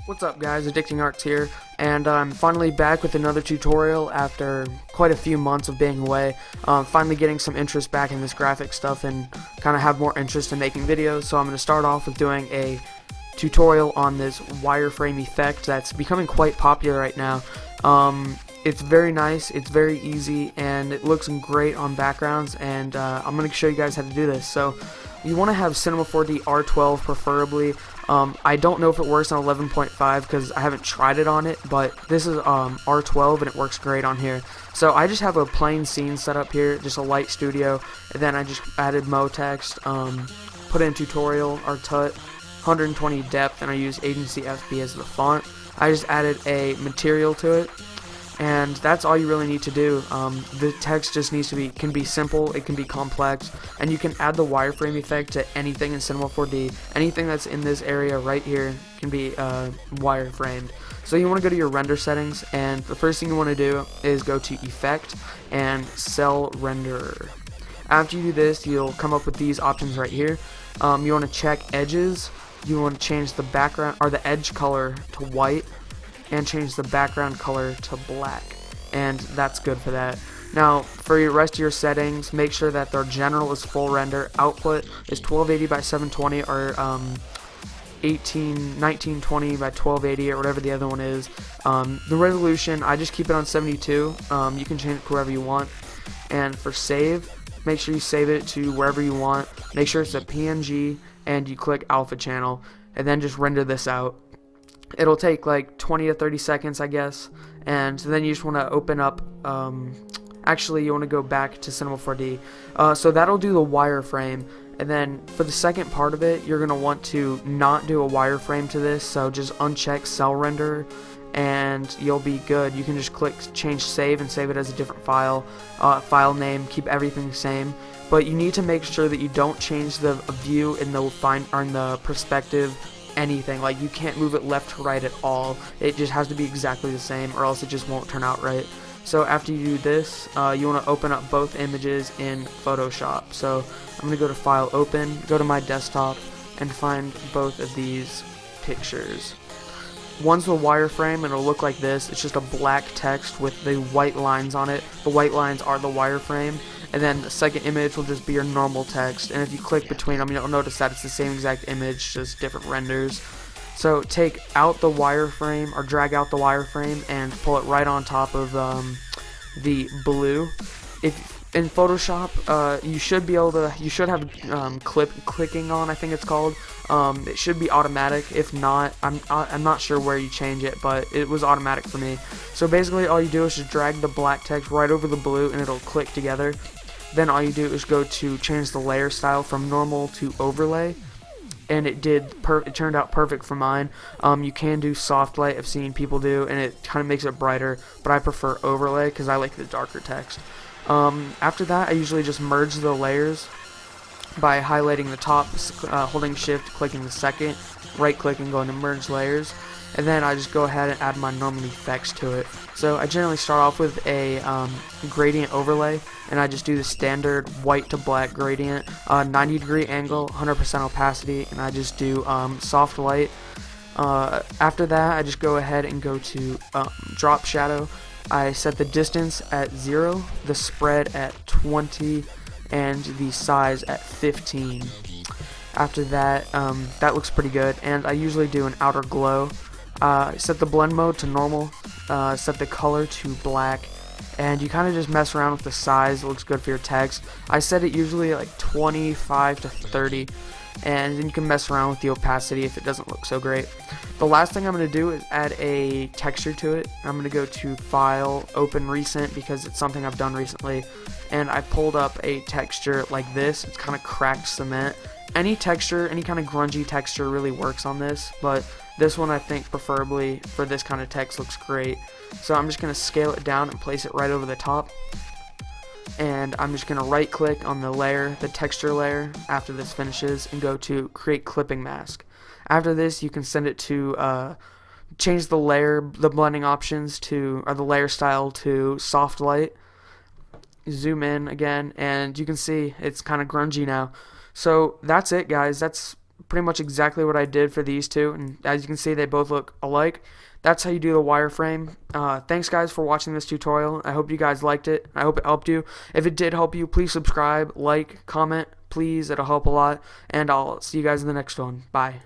What's up guys, NiftyDesign here, and I'm finally back with another tutorial after quite a few months of being away. Finally getting some interest back in this graphic stuff and kind of have more interest in making videos, so I'm going to start off with doing a tutorial on this wireframe effect that's becoming quite popular right now. It's very nice, it's very easy, and it looks great on backgrounds, and I'm going to show you guys how to do this. So you want to have Cinema 4D R12 preferably. I don't know if it works on 11.5 because I haven't tried it on it, but this is R12 and it works great on here. So I just have a plain scene set up here, just a light studio, and then I just added Mo text, put in tutorial, RTUT, 120 depth, and I use Agency FB as the font. I just added a material to it, and that's all you really need to do. The text just needs to can be simple, it can be complex, and you can add the wireframe effect to anything in Cinema 4D. Anything that's in this area right here can be wireframed. So you want to go to your render settings, and the first thing you want to do is go to Effect and Cell Renderer. After you do this, you'll come up with these options right here. You want to check edges, you want to change the background or the edge color to white, and change the background color to black, and that's good for that. Now for your rest of your settings, make sure that their general is full render, output is 1280 by 720 or 1920 by 1280 or whatever the other one is. The resolution, I just keep it on 72. You can change it to wherever you want. And for save, make sure you save it to wherever you want. Make sure it's a PNG, and you click alpha channel, and then just render this out. It'll take like 20 to 30 seconds, I guess, and then you just want to open up, actually you want to go back to Cinema 4D, so that'll do the wireframe. And then for the second part of it, you're going to want to not do a wireframe to this, so just uncheck cell render and you'll be good. You can just click change save and save it as a different file, file name, keep everything the same, but you need to make sure that you don't change the view in the perspective, anything. Like, you can't move it left to right at all. It just has to be exactly the same, or else it just won't turn out right. So after you do this, you want to open up both images in Photoshop. So I'm going to go to File, Open, go to my desktop, and find both of these pictures. One's the wireframe, and it'll look like this. It's just a black text with the white lines on it. The white lines are the wireframe. And then the second image will just be your normal text, and if you click between them, you'll notice that it's the same exact image, just different renders. So take out the wireframe, or drag out the wireframe, and pull it right on top of the blue. If in Photoshop, you should have clicking on, I think it's called. It should be automatic. If not, I'm not sure where you change it, but it was automatic for me. So basically all you do is just drag the black text right over the blue, and it'll click together. Then all you do is go to change the layer style from normal to overlay, and it turned out perfect for mine. You can do soft light, I've seen people do, and it kind of makes it brighter, but I prefer overlay because I like the darker text. After that, I usually just merge the layers by highlighting the top, holding shift, clicking the second, right clicking, going to merge layers, and then I just go ahead and add my normal effects to it. So I generally start off with a gradient overlay, and I just do the standard white to black gradient, 90-degree angle, 100% opacity, and I just do soft light. After that, I just go ahead and go to drop shadow. I set the distance at 0, the spread at 20, and the size at 15. After that, that looks pretty good, and I usually do an outer glow. Set the blend mode to normal, set the color to black, and you kind of just mess around with the size. It looks good for your text. I set it usually like 25 to 30, and then you can mess around with the opacity if it doesn't look so great. The last thing I'm going to do is add a texture to it. I'm going to go to File, Open Recent, because it's something I've done recently, and I pulled up a texture like this. It's kind of cracked cement. Any texture, any kind of grungy texture really works on this, but this one I think preferably for this kind of text looks great. So I'm just going to scale it down and place it right over the top. And I'm just going to right click on the layer, the texture layer, after this finishes, and go to Create Clipping Mask. After this, you can send it to change the blending options to, or the layer style to soft light. Zoom in again, and you can see it's kind of grungy now. So that's it, guys. That's pretty much exactly what I did for these two, and as you can see, they both look alike. That's how you do the wireframe. Thanks guys for watching this tutorial. I hope you guys liked it. I hope it helped you. If it did help you, please subscribe, like, comment, please. It'll help a lot. And I'll see you guys in the next one. Bye.